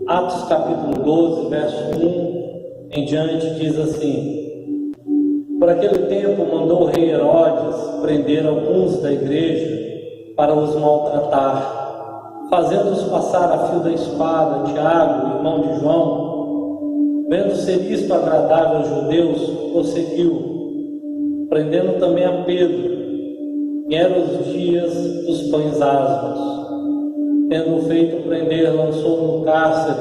Atos capítulo 12, verso 1 em diante, diz assim: Por aquele tempo mandou o rei Herodes prender alguns da igreja para os maltratar, fazendo-os passar a fio da espada. Tiago, irmão de João, vendo ser isto agradável aos judeus, prosseguiu, prendendo também a Pedro. E eram os dias dos pães asmos. Tendo feito prender, lançou no cárcere,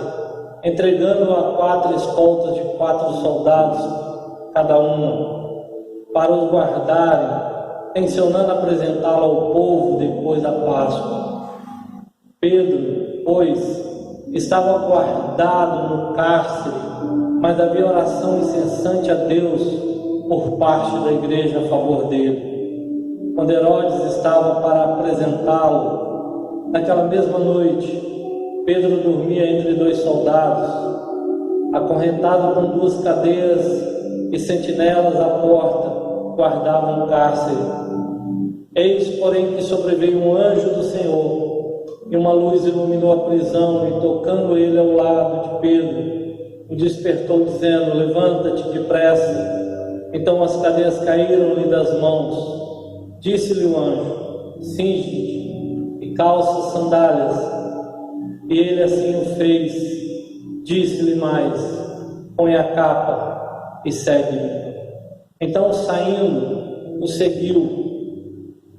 entregando-o a 4 escoltas de 4 soldados, cada uma, para os guardarem, tencionando apresentá-lo ao povo depois da Páscoa. Pedro, pois, estava guardado no cárcere, mas havia oração incessante a Deus por parte da igreja a favor dele. Quando Herodes estava para apresentá-lo, naquela mesma noite, Pedro dormia entre 2 soldados, acorrentado com 2 cadeias, e sentinelas à porta guardavam o cárcere. Eis, porém, que sobreveio um anjo do Senhor, e uma luz iluminou a prisão, e tocando ele ao lado de Pedro, o despertou, dizendo: Levanta-te depressa. Então as cadeias caíram-lhe das mãos. Disse-lhe o anjo: Cinge-te e calça as sandálias. E ele assim o fez. Disse-lhe mais: Põe a capa e segue-me. Então, saindo, o seguiu,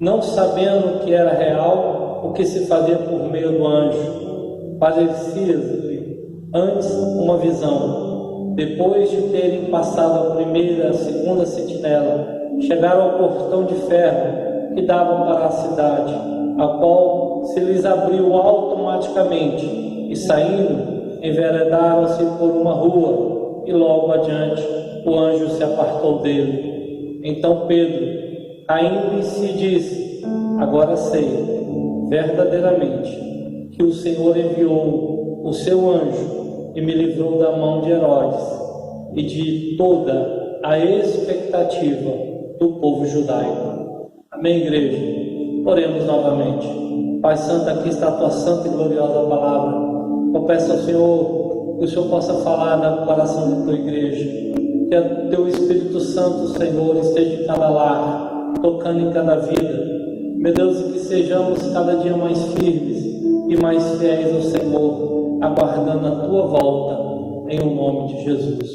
não sabendo que era real o que se fazia por meio do anjo. Parecia-lhe antes uma visão. Depois de terem passado a primeira e a segunda sentinela, chegaram ao portão de ferro que dava para a cidade, a qual se lhes abriu automaticamente, e saindo, enveredaram-se por uma rua, e logo adiante o anjo se apartou dele. Então Pedro, caindo em si, disse: Agora sei, verdadeiramente, que o Senhor enviou o seu anjo e me livrou da mão de Herodes e de toda a expectativa do povo judaico. Amém, igreja? Oremos novamente. Pai Santo, aqui está a tua santa e gloriosa palavra. Eu peço ao Senhor que o Senhor possa falar no coração da tua igreja, que o teu Espírito Santo, Senhor, esteja em cada lar, tocando em cada vida. Meu Deus, e que sejamos cada dia mais firmes e mais fiéis ao Senhor, aguardando a tua volta, em o nome de Jesus.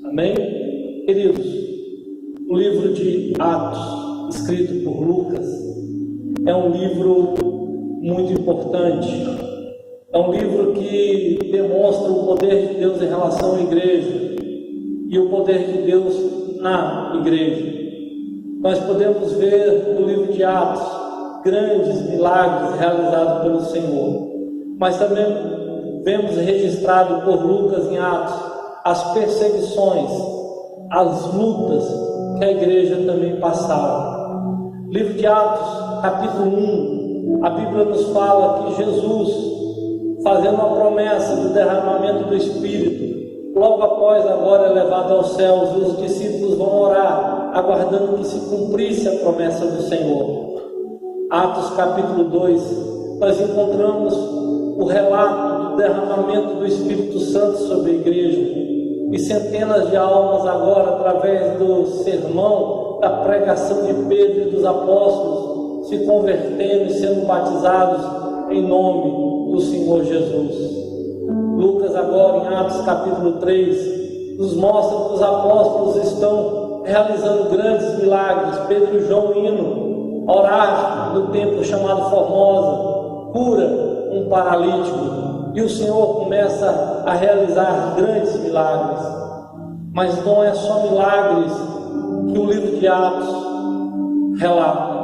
Amém? Queridos, o livro de Atos, escrito por Lucas, é um livro muito importante. É um livro que demonstra o poder de Deus em relação à igreja e o poder de Deus na igreja. Nós podemos ver no livro de Atos grandes milagres realizados pelo Senhor, mas também vemos registrado por Lucas em Atos as perseguições, as lutas que a igreja também passava. Livro de Atos, capítulo 1, a Bíblia nos fala que Jesus, fazendo a promessa do derramamento do Espírito, logo após agora é levado aos céus, os discípulos vão orar, aguardando que se cumprisse a promessa do Senhor. Atos capítulo 2, nós encontramos o relato do derramamento do Espírito Santo sobre a igreja, e centenas de almas agora, através do sermão, da pregação de Pedro e dos apóstolos, se convertendo e sendo batizados em nome do Senhor Jesus. Lucas agora em Atos capítulo 3 nos mostra que os apóstolos estão realizando grandes milagres. Pedro e João indo orar no templo chamado Formosa, cura um paralítico, e o Senhor começa a realizar grandes milagres. Mas não é só milagres que o livro de Atos relata.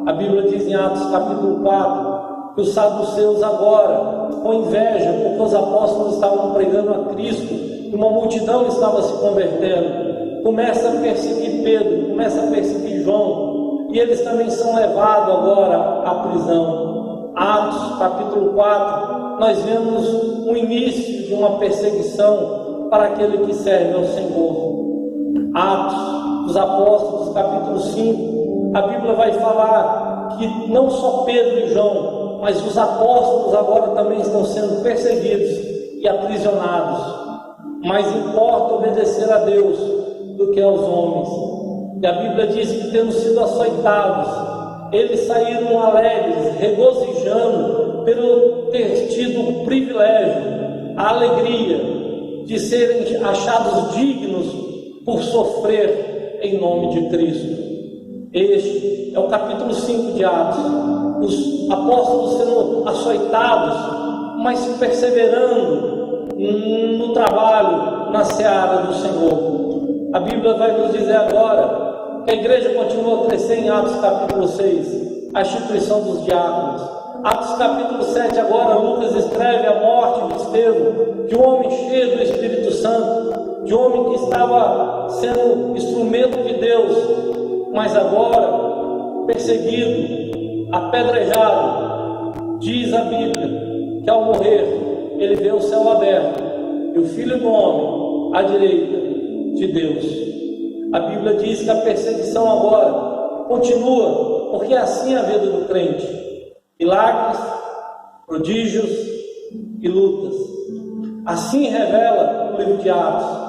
A Bíblia diz em Atos capítulo 4 que os saduceus agora, com inveja, porque os apóstolos estavam pregando a Cristo e uma multidão estava se convertendo, começa a perseguir Pedro, começa a perseguir João, e eles também são levados agora à prisão. Atos capítulo 4, nós vemos o início de uma perseguição para aquele que serve ao Senhor. Atos dos Apóstolos capítulo 5, a Bíblia vai falar que não só Pedro e João, mas os apóstolos agora também estão sendo perseguidos e aprisionados. Mais importa obedecer a Deus do que aos homens. E a Bíblia diz que, tendo sido açoitados, eles saíram alegres, regozijando pelo ter tido o privilégio, a alegria de serem achados dignos por sofrer em nome de Cristo. Este é o capítulo 5 de Atos. Os apóstolos sendo açoitados, mas perseverando no trabalho, na seara do Senhor. A Bíblia vai nos dizer agora que a igreja continua a crescer em Atos capítulo 6, a instituição dos diáconos. Atos capítulo 7 agora, Lucas escreve a morte de Estevão, de um homem cheio do Espírito Santo, de um homem que estava sendo instrumento de Deus, mas agora perseguido, apedrejado. Diz a Bíblia que ao morrer ele vê o céu aberto e o Filho do Homem à direita de Deus. A Bíblia diz que a perseguição agora continua, porque é assim a vida do crente: milagres, prodígios e lutas. Assim revela o livro de Atos.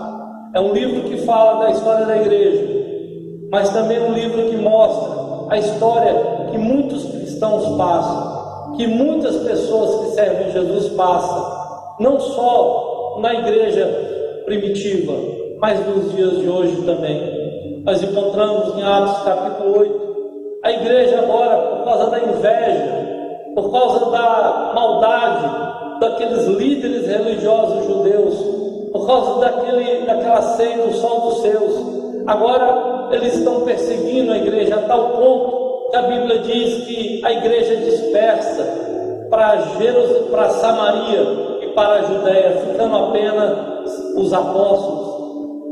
É um livro que fala da história da igreja, mas também um livro que mostra a história que muitos cristãos passam, que muitas pessoas que servem Jesus passam, não só na igreja primitiva, mas nos dias de hoje também. Nós encontramos em Atos capítulo 8, a igreja agora, por causa da inveja, por causa da maldade daqueles líderes religiosos judeus, por causa daquela seita, o sol dos seus, agora eles estão perseguindo a igreja a tal ponto que a Bíblia diz que a igreja dispersa para Samaria e para a Judéia, ficando apenas os apóstolos.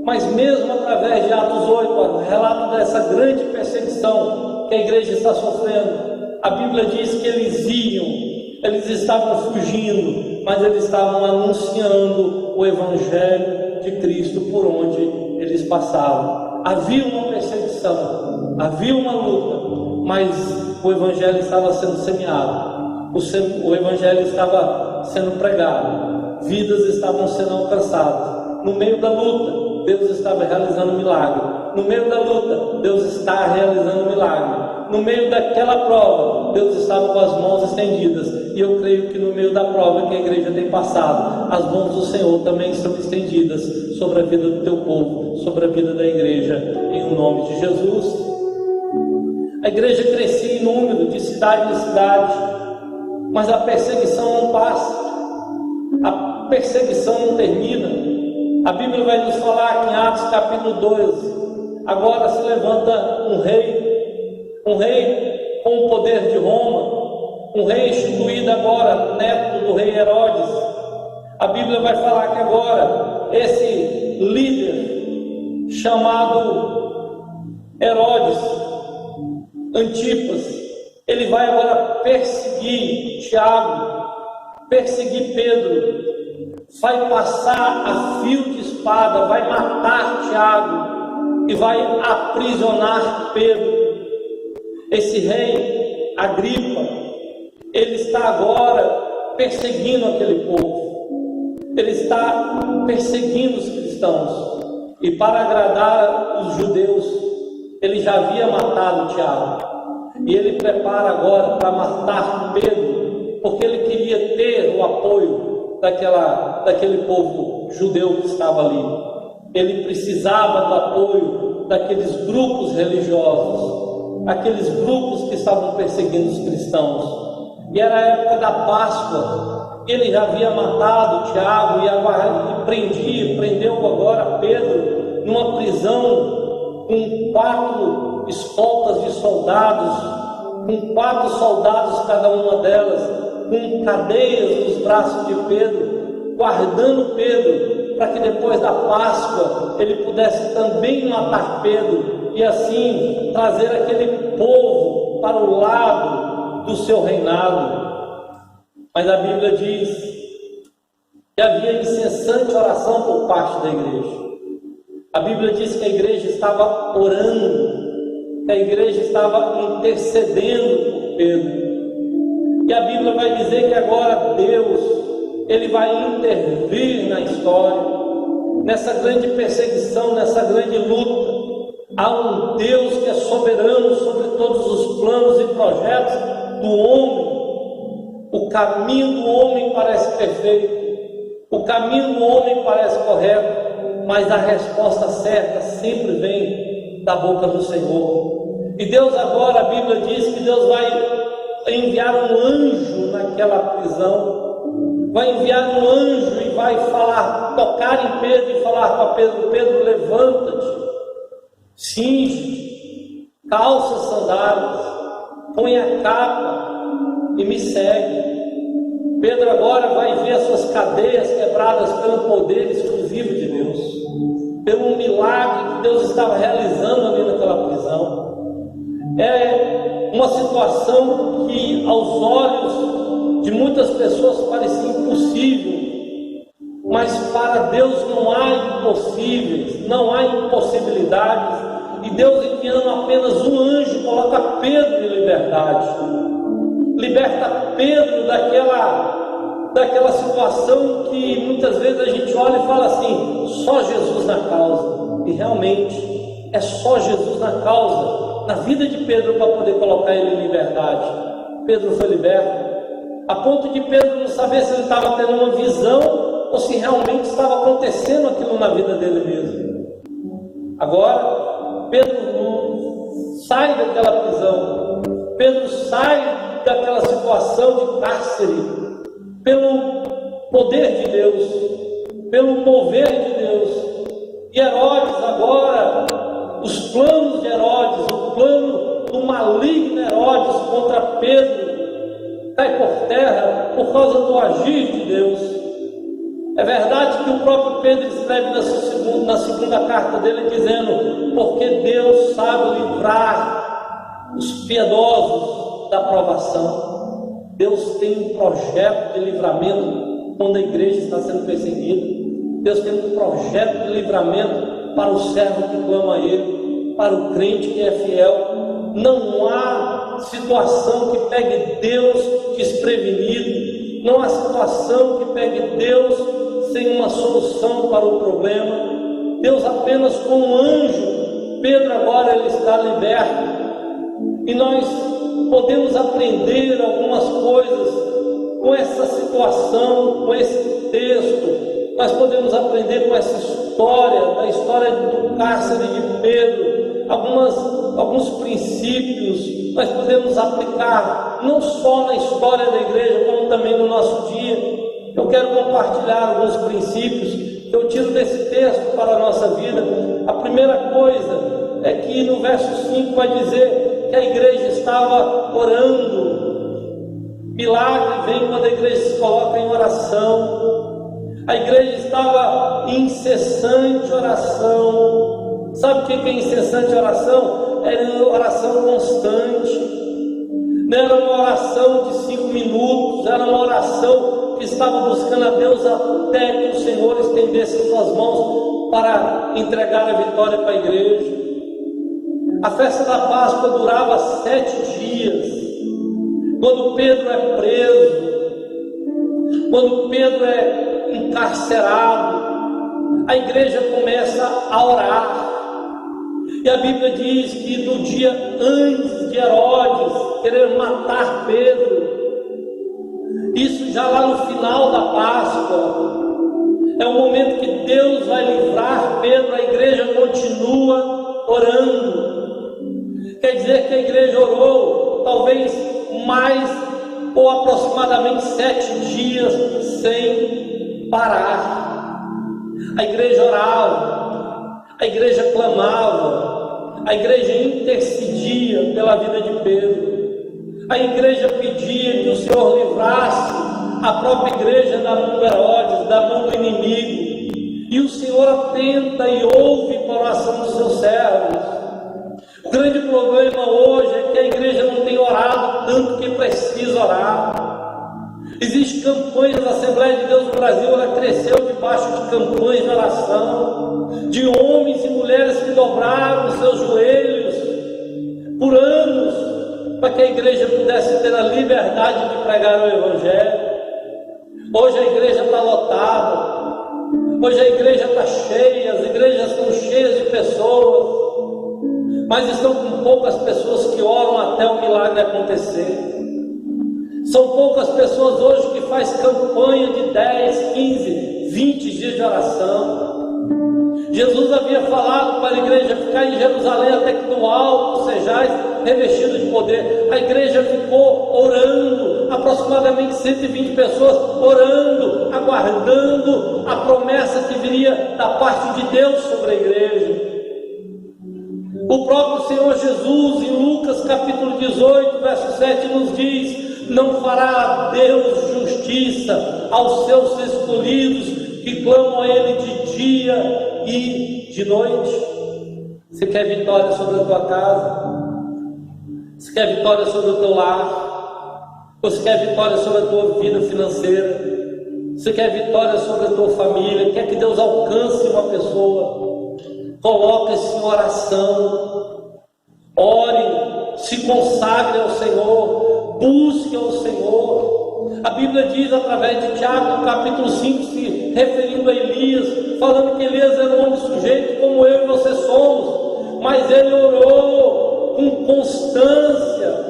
Mas mesmo através de Atos 8, relato dessa grande perseguição que a igreja está sofrendo, a Bíblia diz que eles estavam fugindo, mas eles estavam anunciando o Evangelho de Cristo por onde eles passavam. Havia uma perseguição, havia uma luta, mas o Evangelho estava sendo semeado, o Evangelho estava sendo pregado, vidas estavam sendo alcançadas. No meio da luta, Deus estava realizando um milagre. No meio da luta, Deus está realizando um milagre. No meio daquela prova, Deus estava com as mãos estendidas. E eu creio que no meio da prova que a igreja tem passado, as mãos do Senhor também estão estendidas sobre a vida do teu povo, sobre a vida da igreja, em nome de Jesus. A igreja crescia em número, de cidade em cidade, mas a perseguição não passa, a perseguição não termina. A Bíblia vai nos falar em Atos capítulo 12, agora se levanta um rei com o poder de Roma, um rei instituído agora, neto do rei Herodes. A Bíblia vai falar que agora esse líder chamado Herodes Antipas, ele vai agora perseguir Tiago, perseguir Pedro, vai passar a fio de espada, vai matar Tiago e vai aprisionar Pedro. Esse rei Agripa, ele está agora perseguindo aquele povo, ele está perseguindo os cristãos, e para agradar os judeus, ele já havia matado Tiago, e ele prepara agora para matar Pedro, porque ele queria ter o apoio daquele povo judeu que estava ali. Ele precisava do apoio daqueles grupos religiosos, aqueles grupos que estavam perseguindo os cristãos. E era a época da Páscoa. Ele já havia matado Tiago e prendeu agora Pedro numa prisão com 4 escoltas de soldados, com 4 soldados cada uma delas, com cadeias nos braços de Pedro, guardando Pedro, para que depois da Páscoa ele pudesse também matar Pedro, e assim trazer aquele povo para o lado do seu reinado. Mas a Bíblia diz que havia incessante oração por parte da igreja. A Bíblia diz que a igreja estava orando, que a igreja estava intercedendo por Pedro. E a Bíblia vai dizer que agora Deus Ele vai intervir na história, nessa grande perseguição, nessa grande luta. Há um Deus que é soberano sobre todos os planos e projetos do homem. O caminho do homem parece perfeito, o caminho do homem parece correto, mas a resposta certa sempre vem da boca do Senhor. E Deus agora, a Bíblia diz que Deus vai enviar um anjo naquela prisão, vai enviar um anjo e vai falar, tocar em Pedro e falar para Pedro: Pedro, levanta-te, cinge, calça as sandálias, põe a capa e me segue. Pedro agora vai ver as suas cadeias quebradas pelo poder exclusivo de Deus, pelo milagre que Deus estava realizando ali naquela prisão. É uma situação que aos olhos de muitas pessoas parecia impossível, mas para Deus não há impossíveis, não há impossibilidades. E Deus, enviando apenas um anjo, coloca Pedro em liberdade, liberta Pedro daquela situação que muitas vezes a gente olha e fala assim: só Jesus na causa. E realmente é só Jesus na causa, na vida de Pedro, para poder colocar ele em liberdade. Pedro foi liberto, a ponto de Pedro não saber se ele estava tendo uma visão ou se realmente estava acontecendo aquilo na vida dele mesmo. Agora Pedro sai daquela prisão, Pedro sai daquela situação de cárcere, pelo poder de Deus, pelo mover de Deus. E Herodes agora, os planos de Herodes, o plano do maligno Herodes contra Pedro, cai por terra por causa do agir de Deus. É verdade que o próprio Pedro escreve na segunda carta dele dizendo: porque Deus sabe livrar os piedosos da provação. Deus tem um projeto de livramento quando a igreja está sendo perseguida. Deus tem um projeto de livramento para o servo que clama a Ele, para o crente que é fiel. Não há situação que pegue Deus desprevenido, não há situação que pegue Deus sem uma solução para o problema. Deus apenas com um anjo, Pedro agora ele está liberto. E nós podemos aprender algumas coisas com essa situação, com esse texto. Nós podemos aprender com essa história, da história do cárcere de Pedro, alguns princípios. Nós podemos aplicar não só na história da igreja, como também no nosso dia. Eu quero compartilhar alguns princípios que eu tiro desse texto para a nossa vida. A primeira coisa é que no verso 5 vai dizer que a igreja estava orando. Milagre vem quando a igreja se coloca em oração. A igreja estava em incessante oração. Sabe o que é incessante oração? Era uma oração constante. Não era uma oração de 5 minutos, era uma oração que estava buscando a Deus até que o Senhor estendesse suas mãos para entregar a vitória para a igreja. A festa da Páscoa durava 7 dias. Quando Pedro é preso, quando Pedro é encarcerado, a igreja começa a orar. E a Bíblia diz que no dia antes de Herodes querer matar Pedro, isso já lá no final da Páscoa, é o momento que Deus vai livrar Pedro. A igreja continua orando. Quer dizer que a igreja orou talvez mais ou aproximadamente 7 dias sem parar. A igreja orava, a igreja clamava, a igreja intercedia pela vida de Pedro. A igreja pedia que o Senhor livrasse a própria igreja da mão de Herodes, da mão do inimigo. E o Senhor atenta e ouve a oração dos seus servos. O grande problema hoje é que a igreja não tem orado tanto que precisa orar. Existem campanhas, a Assembleia de Deus no Brasil, ela cresceu debaixo de campanhas de oração, de homens e mulheres que dobraram os seus joelhos por anos, para que a igreja pudesse ter a liberdade de pregar o Evangelho. Hoje a igreja está lotada, hoje a igreja está cheia, as igrejas estão cheias de pessoas, mas estão com poucas pessoas que oram até o milagre acontecer. São poucas pessoas hoje que faz campanha de 10, 15, 20 dias de oração. Jesus havia falado para a igreja ficar em Jerusalém até que do alto sejais revestidos de poder. A igreja ficou orando, aproximadamente 120 pessoas orando, aguardando a promessa que viria da parte de Deus sobre a igreja. O próprio Senhor Jesus, em Lucas capítulo 18, verso 7, nos diz: não fará Deus justiça aos seus escolhidos que clamam a Ele de dia e de noite? Você quer vitória sobre a tua casa? Você quer vitória sobre o teu lar? Você quer vitória sobre a tua vida financeira? Você quer vitória sobre a tua família? Quer que Deus alcance uma pessoa? Coloque-se em oração, ore, se consagre ao Senhor, busque ao Senhor. A Bíblia diz através de Tiago, no capítulo 5, se referindo a Elias, falando que Elias era um homem sujeito como eu e você somos, mas ele orou com constância,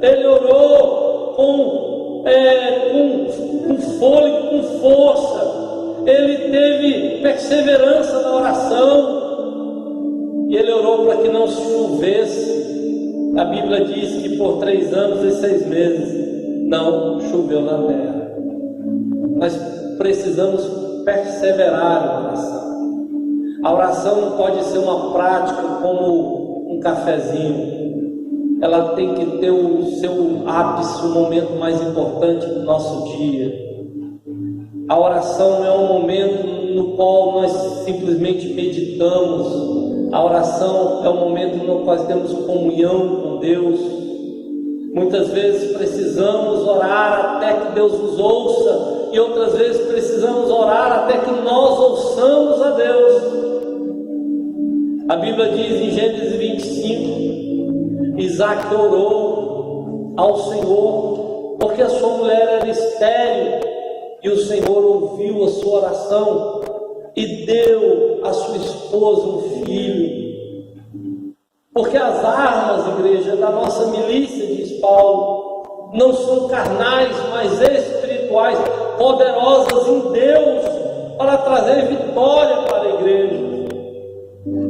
ele orou com fôlego, com força, ele teve perseverança na oração. E ele orou para que não chovesse. A Bíblia diz que por 3 anos e 6 meses não choveu na terra. Nós precisamos perseverar na oração. A oração não pode ser uma prática como um cafezinho. Ela tem que ter o seu ápice, o momento mais importante do nosso dia. A oração é um momento no qual nós simplesmente meditamos. A oração é um momento no qual temos comunhão com Deus. Muitas vezes precisamos orar até que Deus nos ouça, e outras vezes precisamos orar até que nós ouçamos a Deus. A Bíblia diz em Gênesis 25, Isaac orou ao Senhor, porque a sua mulher era estéril, e o Senhor ouviu a sua oração e deu à sua esposa um filho. Porque as armas, igreja, da nossa milícia, diz Paulo, não são carnais, mas espirituais, poderosas em Deus para trazer vitória para a igreja.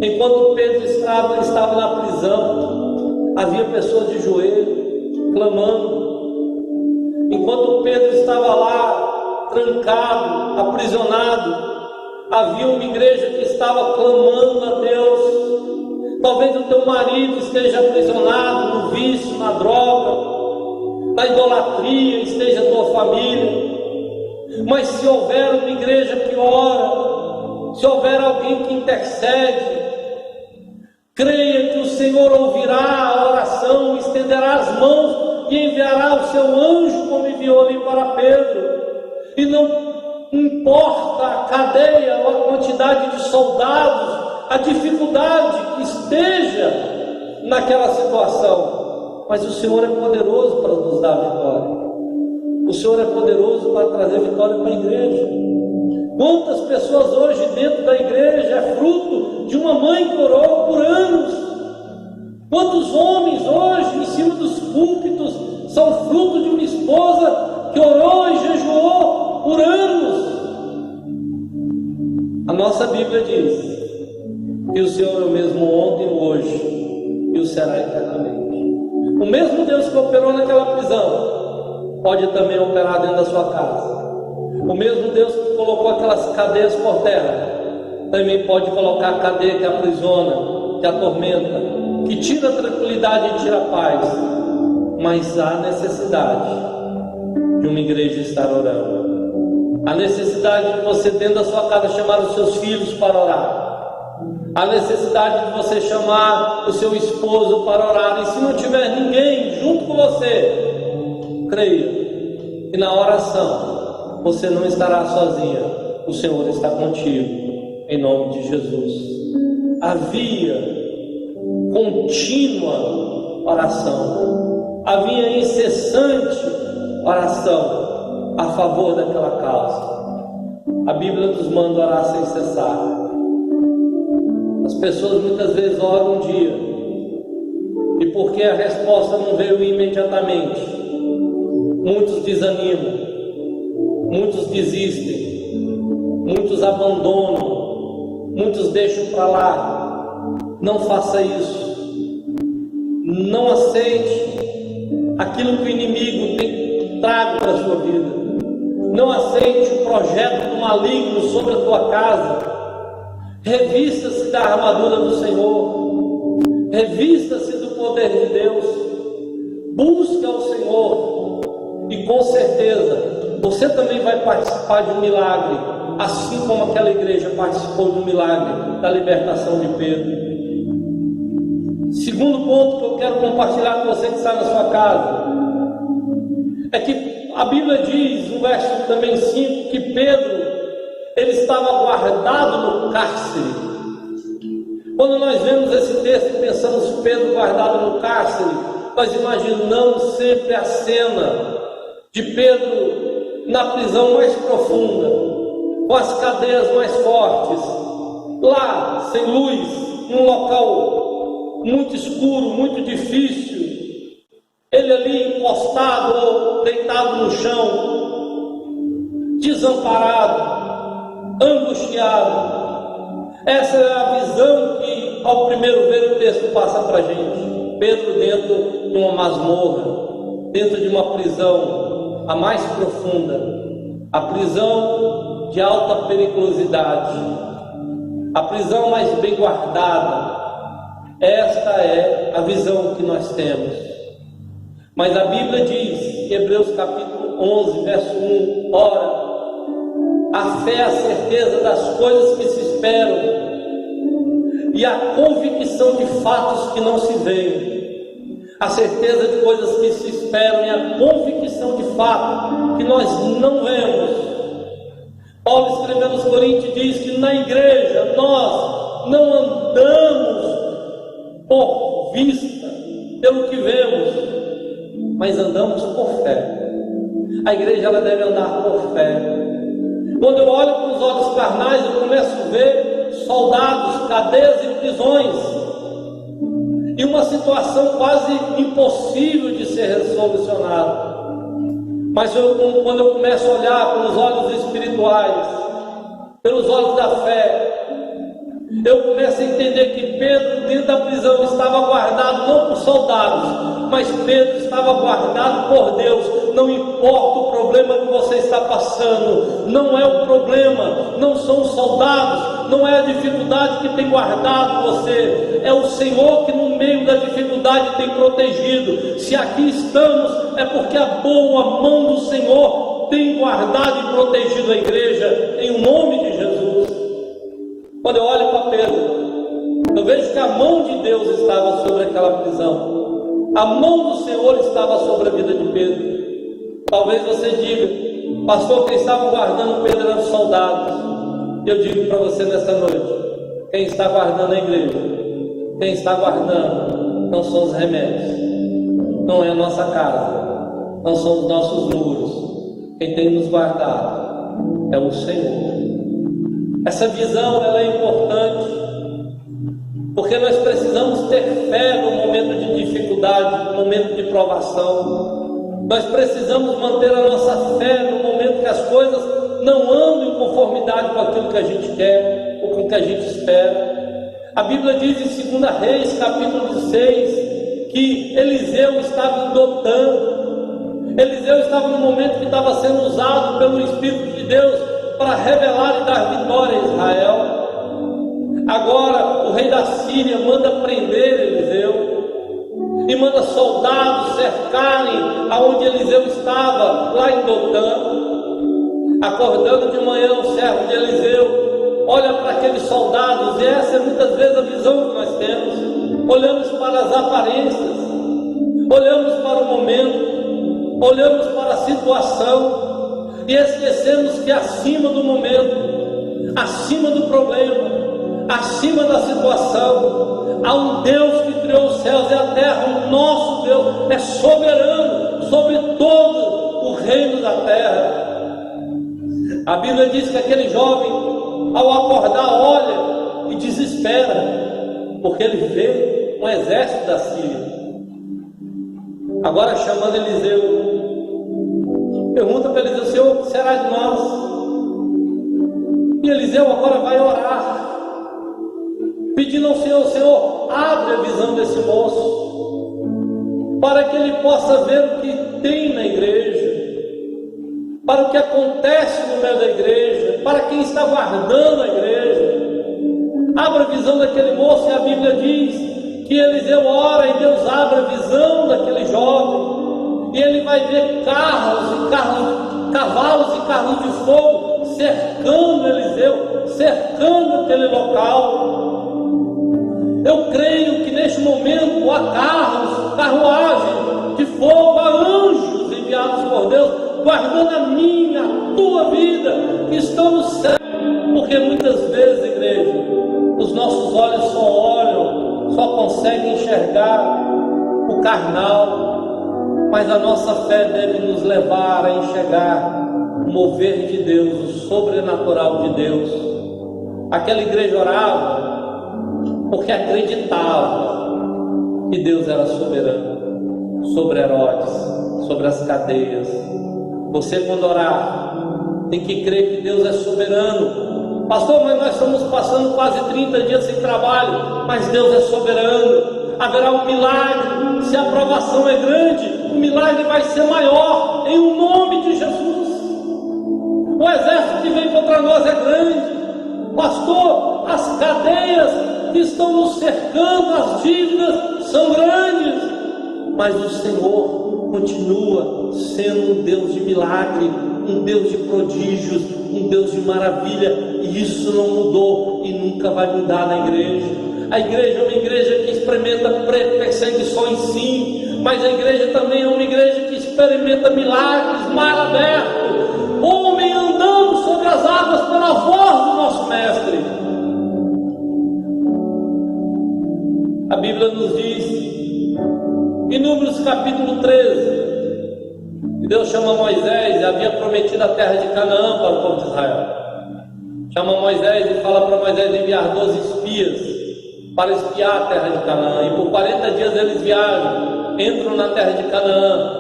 Enquanto Pedro estava na prisão, havia pessoas de joelho clamando. Enquanto Pedro estava lá trancado, aprisionado, havia uma igreja que estava clamando a Deus. Talvez o teu marido esteja aprisionado no vício, na droga, na idolatria, esteja a tua família. Mas se houver uma igreja que ora, se houver alguém que intercede, creia que o Senhor ouvirá a oração, estenderá as mãos e enviará o seu anjo, como enviou ali para Pedro. E não importa a cadeia ou a quantidade de soldados, a dificuldade que esteja naquela situação, mas o Senhor é poderoso para nos dar vitória. O Senhor é poderoso para trazer vitória para a igreja. Quantas pessoas hoje dentro da igreja é fruto de uma mãe que orou por anos? Quantos homens hoje em cima dos púlpitos são fruto de uma esposa que orou e jejuou por anos? A nossa Bíblia diz que o Senhor é o mesmo ontem, hoje e o será eternamente. O mesmo Deus que operou naquela prisão pode também operar dentro da sua casa. O mesmo Deus que colocou aquelas cadeias por terra também pode colocar a cadeia que aprisiona, que atormenta, que tira a tranquilidade e tira a paz. Mas há necessidade de uma igreja estar orando. Há necessidade de você dentro da sua casa chamar os seus filhos para orar. Há necessidade de você chamar o seu esposo para orar. E se não tiver ninguém junto com você, creia que na oração você não estará sozinha. O Senhor está contigo, em nome de Jesus. Havia contínua oração, havia incessante oração. a favor daquela causa. A Bíblia nos manda orar sem cessar. As pessoas muitas vezes oram um dia, e porque a resposta não veio imediatamente, muitos desanimam, muitos desistem, muitos abandonam, muitos deixam para lá. Não faça isso. Não aceite aquilo que o inimigo tem trago para a sua vida. Não aceite o projeto do maligno sobre a tua casa. Revista-se da armadura do Senhor. Revista-se do poder de Deus. Busca o Senhor. E com certeza você também vai participar de um milagre, assim como aquela igreja participou do milagre da libertação de Pedro. Segundo ponto que eu quero compartilhar com você que está na sua casa é que a Bíblia diz, no verso também 5, que Pedro, ele estava guardado no cárcere. Quando nós vemos esse texto e pensamos Pedro guardado no cárcere, nós imaginamos sempre a cena de Pedro na prisão mais profunda, com as cadeias mais fortes, lá, sem luz, num local muito escuro, muito difícil, ele ali encostado ou deitado no chão, desamparado, angustiado. Essa é a visão que, ao primeiro ver, o texto passa para a gente. Pedro dentro de uma masmorra, dentro de uma prisão, a mais profunda, a prisão de alta periculosidade, a prisão mais bem guardada. Esta é a visão que nós temos. Mas a Bíblia diz, Hebreus capítulo 11, verso 1, ora, a fé é a certeza das coisas que se esperam e a convicção de fatos que não se veem. A certeza de coisas que se esperam e a convicção de fatos que nós não vemos. Paulo escrevendo aos Coríntios diz que na igreja nós não andamos por vista, pelo que vemos, mas andamos por fé. A igreja ela deve andar por fé. Quando eu olho com os olhos carnais, eu começo a ver soldados, cadeias e prisões, e uma situação quase impossível de ser solucionada. Mas quando eu começo a olhar pelos olhos espirituais, pelos olhos da fé, eu começo a entender que Pedro, dentro da prisão, estava guardado não por soldados, mas Pedro estava guardado por Deus. Não importa o problema que você está passando, não é o problema, não são os soldados, não é a dificuldade que tem guardado você, é o Senhor que no meio da dificuldade tem protegido. Se aqui estamos, é porque a boa mão do Senhor tem guardado e protegido a igreja, em nome de Jesus. Quando eu olho para Pedro, eu vejo que a mão de Deus estava sobre aquela prisão. A mão do Senhor estava sobre a vida de Pedro. Talvez você diga, pastor, quem estava guardando Pedro eram os soldados. Eu digo para você nessa noite, quem está guardando a igreja, quem está guardando não são os remédios, não é a nossa casa, não são os nossos muros. Quem tem nos guardado é o Senhor. Essa visão ela é importante, porque nós precisamos ter fé no momento de dificuldade, no momento de provação. Nós precisamos manter a nossa fé no momento que as coisas não andam em conformidade com aquilo que a gente quer ou com o que a gente espera. A Bíblia diz em 2 Reis, capítulo 6, que Eliseu estava em Dotã. Eliseu estava no momento que estava sendo usado pelo Espírito de Deus para revelar e dar vitória a Israel. Agora o rei da Síria manda prender Eliseu e manda soldados cercarem aonde Eliseu estava, lá em Dotã. Acordando de manhã, o servo de Eliseu olha para aqueles soldados, e essa é muitas vezes a visão que nós temos. Olhamos para as aparências, olhamos para o momento, olhamos para a situação, e esquecemos que acima do momento, acima do problema, acima da situação, há um Deus que criou os céus e a terra. O nosso Deus é soberano sobre todo o reino da terra. A Bíblia diz que aquele jovem, ao acordar, olha e desespera, porque ele vê um exército da Síria. Agora, chamando Eliseu, pergunta para Eliseu: Senhor, o que será de nós? E Eliseu agora vai orar, pedindo ao Senhor: Senhor, abre a visão desse moço, para que ele possa ver o que tem na igreja, para o que acontece no meio da igreja, para quem está guardando a igreja. Abra a visão daquele moço. E a Bíblia diz que Eliseu ora e Deus abre a visão daquele jovem, e ele vai ver cavalos e carros de fogo cercando Eliseu, cercando aquele local. Eu creio que neste momento há carruagem de fogo, há anjos enviados por Deus, guardando a minha, a tua vida, que estão no céu. Porque muitas vezes, igreja, os nossos olhos só conseguem enxergar o carnal, mas a nossa fé deve nos levar a enxergar o mover de Deus, o sobrenatural de Deus. Aquela igreja orava porque acreditava que Deus era soberano sobre Herodes, sobre as cadeias. Você, quando orar, tem que crer que Deus é soberano. Pastor, mas nós estamos passando quase 30 dias sem trabalho, mas Deus é soberano. Haverá um milagre. Se a provação é grande, o milagre vai ser maior, em o nome de Jesus. O exército que vem contra nós é grande. Pastor, as cadeias que estão nos cercando, as dívidas são grandes, mas o Senhor continua sendo um Deus de milagre, um Deus de prodígios, um Deus de maravilha, e isso não mudou e nunca vai mudar na igreja. A igreja é uma igreja que experimenta perseguições, sim, mas a igreja também é uma igreja que experimenta milagres, mar aberto, homem andando sobre as águas pela voz do nosso Mestre. A Bíblia nos diz, em Números capítulo 13, que Deus chama Moisés, havia prometido a terra de Canaã para o povo de Israel. Chama Moisés e fala para Moisés enviar 12 espias para espiar a terra de Canaã. E por 40 dias eles viajam, entram na terra de Canaã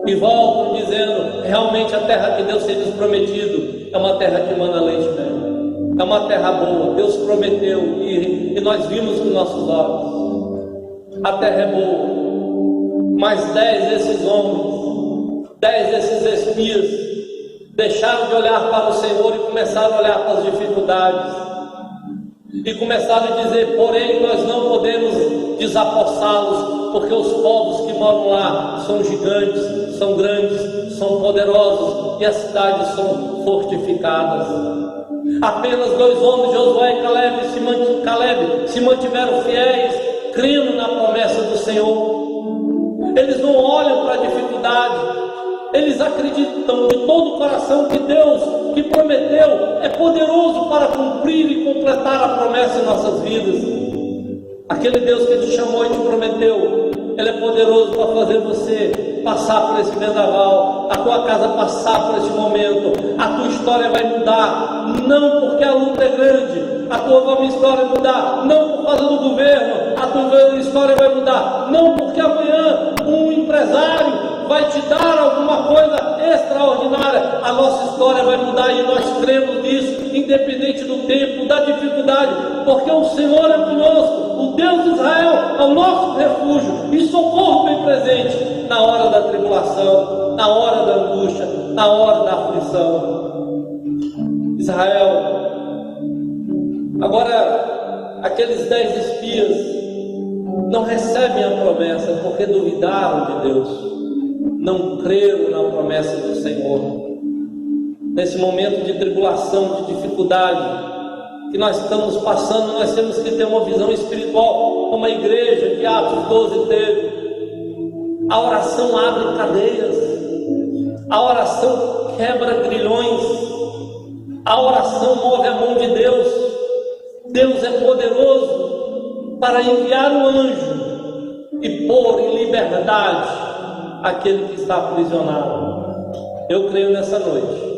e voltam dizendo: realmente a terra que Deus tem nos prometido é uma terra que manda leite e mel. É uma terra boa, Deus prometeu, e nós vimos com nossos olhos. A terra é boa, mas 10 desses homens, 10 desses espias, deixaram de olhar para o Senhor e começaram a olhar para as dificuldades, e começaram a dizer: porém nós não podemos desapossá-los, porque os povos que moram lá são gigantes, são grandes, são poderosos, e as cidades são fortificadas. Apenas 2 homens, Josué e Caleb, se mantiveram fiéis, crendo na promessa do Senhor. Eles não olham para a dificuldade, eles acreditam de todo o coração que Deus, que prometeu, é poderoso para cumprir e completar a promessa em nossas vidas. Aquele Deus que te chamou e te prometeu, Ele é poderoso para fazer você passar por esse vendaval, a tua casa passar por esse momento. A tua história vai mudar, não porque a luta é grande. A tua história vai mudar, não por causa do governo. A tua história vai mudar, não porque amanhã um empresário vai te dar alguma coisa extraordinária. A nossa história vai mudar, e nós cremos nisso, independente do tempo, da dificuldade, porque o Senhor é conosco. O Deus de Israel é o nosso refúgio e socorro bem presente na hora da tribulação, na hora da angústia, na hora da aflição. Israel, agora aqueles 10 espias não recebem a promessa porque duvidaram de Deus, não creram na promessa do Senhor. Nesse momento de tribulação, de dificuldade que nós estamos passando, nós temos que ter uma visão espiritual, como a igreja de Atos 12 teve. A oração abre cadeias, a oração quebra grilhões, a oração move a mão de Deus. Deus é poderoso para enviar um anjo e pôr em liberdade aquele que está aprisionado. Eu creio nessa noite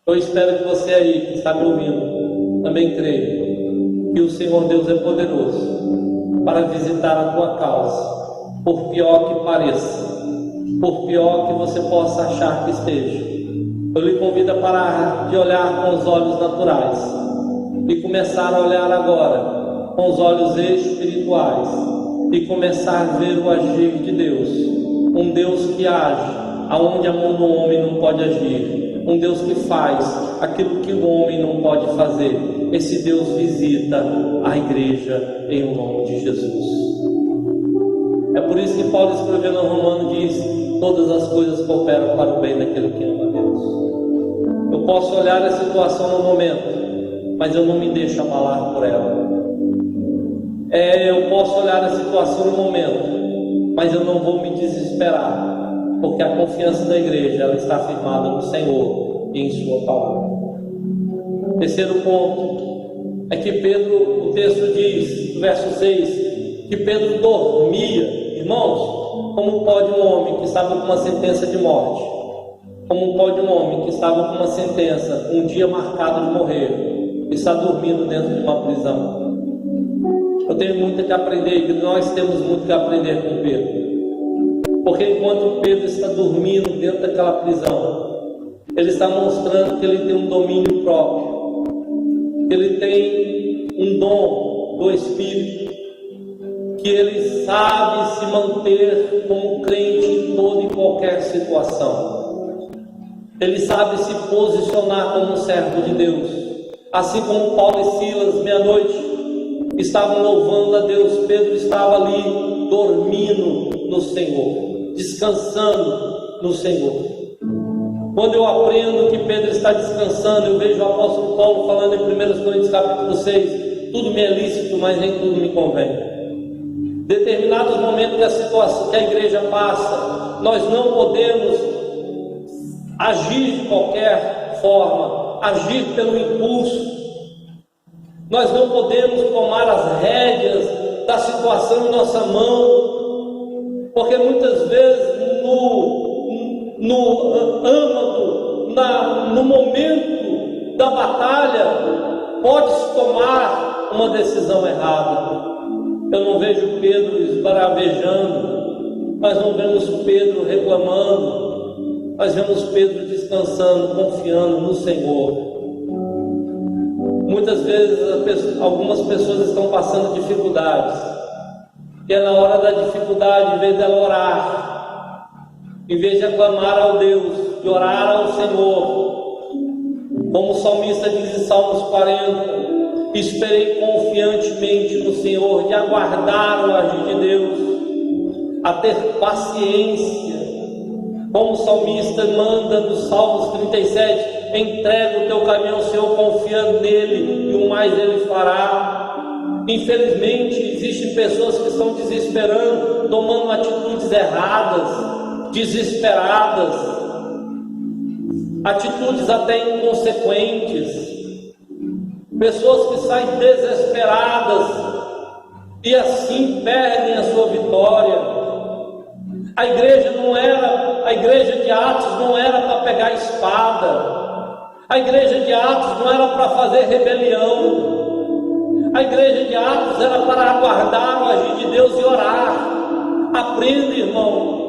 Eu espero que você aí que está me ouvindo também creia que o Senhor Deus é poderoso para visitar a tua causa, por pior que pareça, por pior que você possa achar que esteja. Eu lhe convido a parar de olhar com os olhos naturais e começar a olhar agora com os olhos espirituais e começar a ver o agir de Deus, um Deus que age aonde a mão do homem não pode agir, um Deus que faz aquilo que o homem não pode fazer. Esse Deus visita a igreja em nome de Jesus. É por isso que Paulo, escrevendo ao Romano, diz: todas as coisas cooperam para o bem daquele que ama a Deus. Eu posso olhar a situação no momento, mas eu não me deixo abalar por ela. Eu posso olhar a situação no momento, mas eu não vou me desesperar, porque a confiança da igreja ela está firmada no Senhor e em sua palavra. Terceiro ponto é que Pedro, o texto diz, no verso 6, que Pedro dormia. Irmãos, como pode um homem que estava com uma sentença de morte, como pode um homem que estava com uma sentença, um dia marcado de morrer, estar dormindo dentro de uma prisão? Eu tenho muito que aprender, e nós temos muito que aprender com Pedro, porque enquanto Pedro está dormindo dentro daquela prisão, ele está mostrando que ele tem um domínio próprio, que ele tem um dom do Espírito, que ele sabe se manter como crente em toda e qualquer situação. Ele sabe se posicionar como um servo de Deus. Assim como Paulo e Silas, meia-noite, estavam louvando a Deus, Pedro estava ali dormindo no Senhor, descansando no Senhor. Quando eu aprendo que Pedro está descansando, eu vejo o apóstolo Paulo falando em 1 Coríntios capítulo 6, tudo me é lícito, mas nem tudo me convém. Determinados momentos que a situação, que a igreja passa, nós não podemos agir de qualquer forma, agir pelo impulso. Nós não podemos tomar as rédeas da situação em nossa mão, porque muitas vezes no âmago, no momento da batalha, pode-se tomar uma decisão errada. Eu não vejo Pedro esbravejando, nós não vemos Pedro reclamando, nós vemos Pedro descansando, confiando no Senhor. Muitas vezes algumas pessoas estão passando dificuldades, e é na hora da dificuldade, em vez dela orar, em vez de aclamar ao Deus, de orar ao Senhor, como o salmista diz em Salmos 40, esperei confiantemente no Senhor, de aguardar o agir de Deus, a ter paciência, como o salmista manda no Salmos 37, entrega o teu caminho ao Senhor, confiando nele, e o mais ele fará. Infelizmente, existem pessoas que estão desesperando, tomando atitudes erradas, desesperadas, atitudes até inconsequentes, pessoas que saem desesperadas e assim perdem a sua vitória. A igreja de Atos não era para pegar a espada, a igreja de Atos não era para fazer rebelião, a igreja de Atos era para aguardar o agir de Deus e orar. Aprenda, irmão,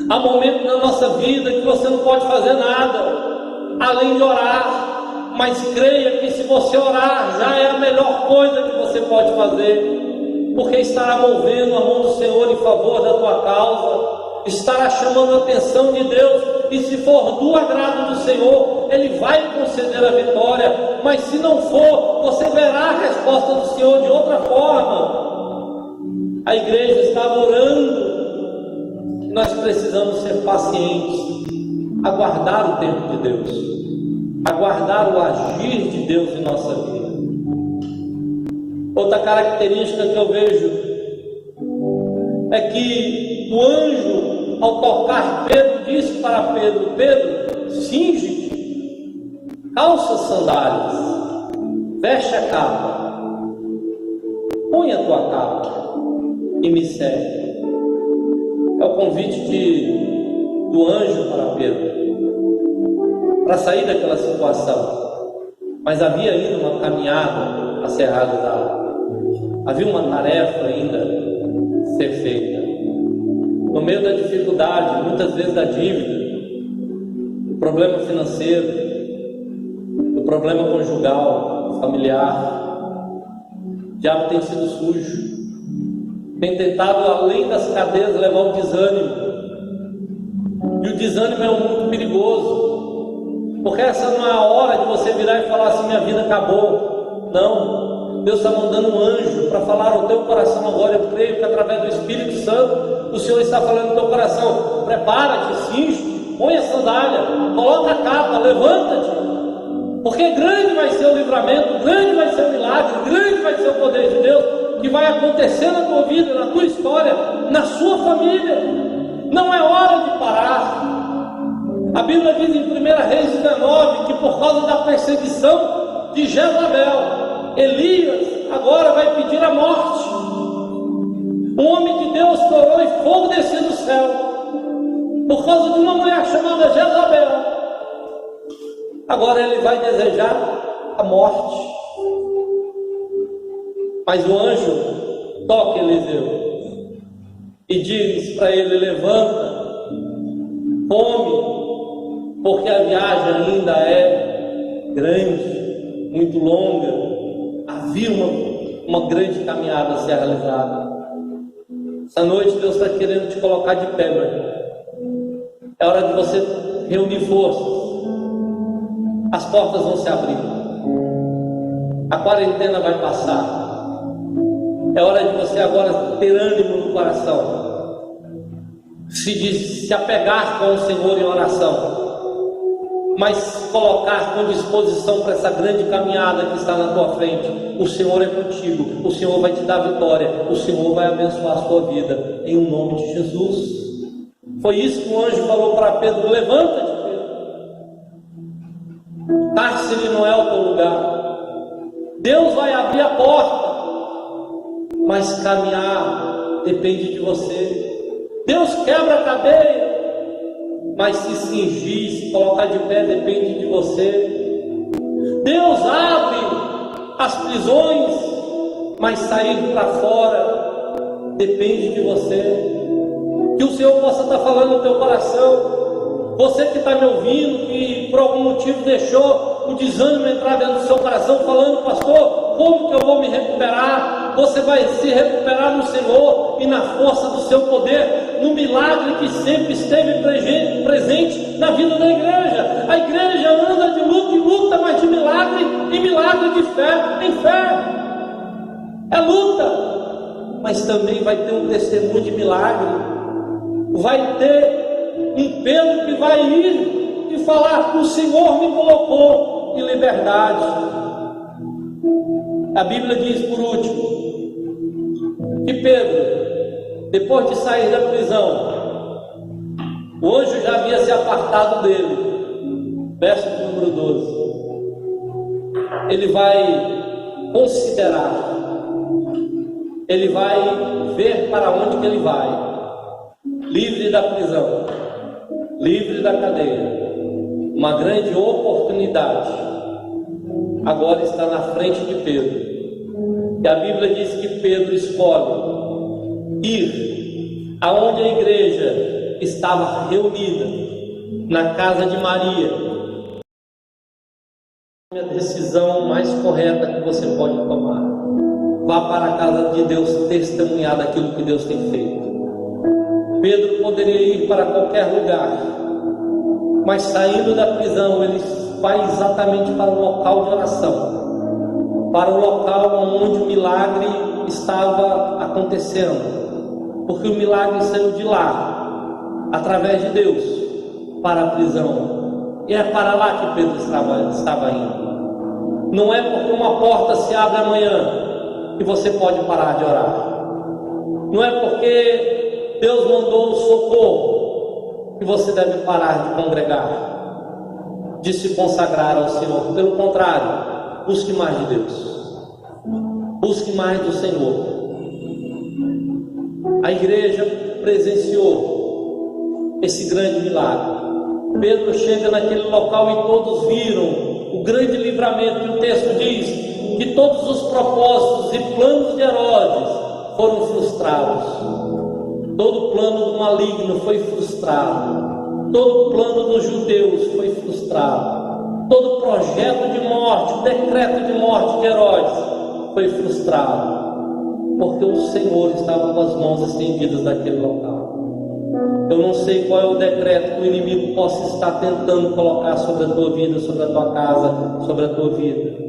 há momentos na nossa vida que você não pode fazer nada além de orar, mas creia que se você orar já é a melhor coisa que você pode fazer, porque estará movendo a mão do Senhor em favor da tua causa, estará chamando a atenção de Deus, e se for do agrado do Senhor, Ele vai conceder a vitória. Mas se não for, você verá a resposta do Senhor de outra forma. A igreja estava orando, e nós precisamos ser pacientes, aguardar o tempo de Deus, aguardar o agir de Deus em nossa vida. Outra característica que eu vejo é que o anjo, ao tocar Pedro, disse para Pedro: Pedro, cinge-te, calça as sandálias, veste a capa, põe a tua capa e me segue. É o convite do anjo para Pedro, para sair daquela situação. Mas havia ainda uma caminhada a ser realizada. Havia uma tarefa ainda a ser feita. No meio da dificuldade, muitas vezes da dívida, do problema financeiro, do problema conjugal, familiar, o diabo tem sido sujo. Tem tentado, além das cadeias, levar o desânimo. E o desânimo é muito perigoso, porque essa não é a hora de você virar e falar assim: minha vida acabou. Não, Deus está mandando um anjo para falar ao teu coração agora. Eu creio que através do Espírito Santo o Senhor está falando no teu coração: prepara-te, cinge, põe a sandália, coloca a capa, levanta-te, porque grande vai ser o livramento, grande vai ser o milagre, grande vai ser o poder de Deus que vai acontecer na tua vida, na tua história, na sua família. Não é hora de parar. A Bíblia diz em 1 Reis 19 que por causa da perseguição de Jezabel, Elias agora vai pedir a morte. Um homem de Deus que orou e fogo descia do céu por causa de uma mulher chamada Jezabel. Agora ele vai desejar a morte. Mas o anjo toca Eliseu e diz para ele: levanta, come, porque a viagem ainda é grande, muito longa. Havia uma grande caminhada a ser realizada. Essa noite Deus está querendo te colocar de pé, meu irmão. É hora de você reunir forças. As portas vão se abrir. A quarentena vai passar. É hora de você agora ter ânimo no coração, se apegar com o Senhor em oração, mas colocar com disposição para essa grande caminhada que está na tua frente. O Senhor é contigo, o Senhor vai te dar vitória, o Senhor vai abençoar a sua vida, em nome de Jesus. Foi isso que o anjo falou para Pedro: levanta-te, Pedro. Cárcere não é o teu lugar. Deus vai abrir a porta, mas caminhar depende de você. Deus quebra a cadeia, mas se cingir, se colocar de pé, depende de você. Deus abre as prisões, mas sair para fora depende de você. Que o Senhor possa estar falando no teu coração. Você que está me ouvindo, que por algum motivo deixou o desânimo entrar dentro do seu coração, falando: pastor, como que eu vou me recuperar? Você vai se recuperar no Senhor e na força do seu poder, no milagre que sempre esteve presente na vida da igreja. A igreja anda de luta em luta, mas de milagre em milagre, de fé em fé. É luta, mas também vai ter um testemunho de milagre. Vai ter um Pedro que vai ir e falar: o Senhor me colocou em liberdade. A Bíblia diz, por último, que Pedro, depois de sair da prisão, o anjo já havia se apartado dele. Verso número 12. Ele vai considerar, ele vai ver para onde que ele vai. Livre da prisão, livre da cadeia, uma grande oportunidade agora está na frente de Pedro. E a Bíblia diz que Pedro escolhe ir aonde a igreja estava reunida, na casa de Maria. A decisão mais correta que você pode tomar: vá para a casa de Deus testemunhar daquilo que Deus tem feito. Pedro poderia ir para qualquer lugar, mas saindo da prisão, ele vai exatamente para o local de oração, para o local onde o milagre estava acontecendo, porque o milagre saiu de lá, através de Deus, para a prisão. E é para lá que Pedro estava indo. Não é porque uma porta se abre amanhã que você pode parar de orar. Não é porque Deus mandou o socorro que você deve parar de congregar, de se consagrar ao Senhor. Pelo contrário, busque mais de Deus, busque mais do Senhor. A igreja presenciou esse grande milagre. Pedro chega naquele local e todos viram o grande livramento, que o texto diz que todos os propósitos e planos de Herodes foram frustrados. Todo plano do maligno foi frustrado. Todo plano dos judeus foi frustrado. Todo projeto de morte, decreto de morte de Herodes foi frustrado. Porque o Senhor estava com as mãos estendidas naquele local. Eu não sei qual é o decreto que o inimigo possa estar tentando colocar sobre a tua vida, sobre a tua casa, sobre a tua vida.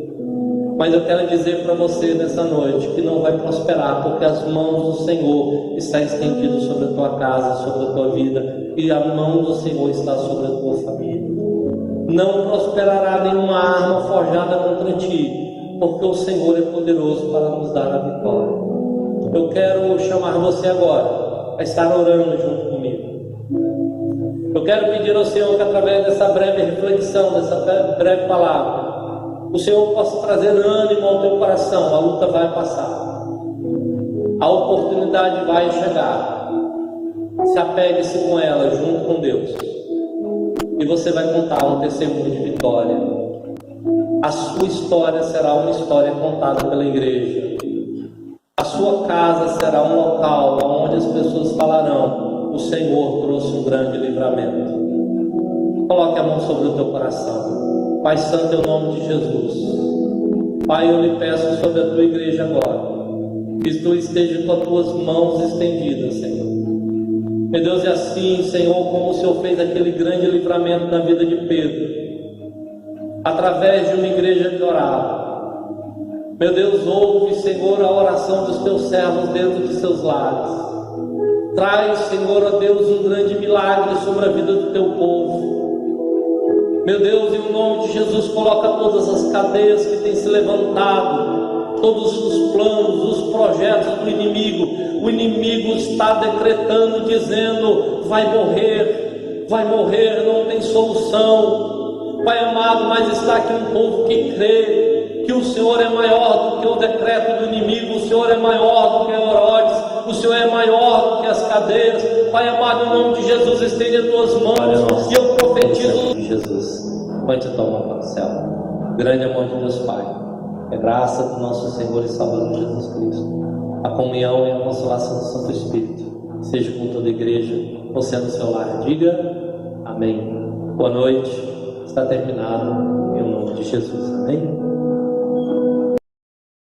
Mas eu quero dizer para você nessa noite que não vai prosperar, porque as mãos do Senhor estão estendidas sobre a tua casa, sobre a tua vida, e a mão do Senhor está sobre a tua família. Não prosperará nenhuma arma forjada contra ti, porque o Senhor é poderoso para nos dar a vitória. Eu quero chamar você agora a estar orando junto comigo. Eu quero pedir ao Senhor que através dessa breve reflexão, dessa breve palavra, o Senhor possa trazer ânimo ao teu coração. A luta vai passar, a oportunidade vai chegar. Se apegue-se com ela, junto com Deus, e você vai contar um testemunho de vitória. A sua história será uma história contada pela igreja. A sua casa será um local onde as pessoas falarão: o Senhor trouxe um grande livramento. Coloque a mão sobre o teu coração. Pai Santo, em nome de Jesus. Pai, eu lhe peço sobre a tua igreja agora, que tu esteja com as tuas mãos estendidas, Senhor. Meu Deus, e assim, Senhor, como o Senhor fez aquele grande livramento na vida de Pedro, através de uma igreja que orava. Meu Deus, ouve, Senhor, a oração dos teus servos dentro de seus lares. Traz, Senhor, ó Deus, um grande milagre sobre a vida do teu povo. Meu Deus, em nome de Jesus, coloca todas as cadeias que têm se levantado, todos os planos, os projetos do inimigo. O inimigo está decretando, dizendo: vai morrer, não tem solução. Pai amado, mas está aqui um povo que crê que o Senhor é maior do que o decreto do inimigo, o Senhor é maior do que Herodes, o Senhor é maior do que as cadeias. Pai amado, em nome de Jesus, estende as tuas mãos e eu profetizo. Jesus, põe-te a tua mão para o céu. Grande amor de Deus Pai, é graça do nosso Senhor e Salvador Jesus Cristo, a comunhão e a consolação do Santo Espírito seja com toda a igreja, você no seu lar. Diga amém. Boa noite, está terminado em nome de Jesus. Amém.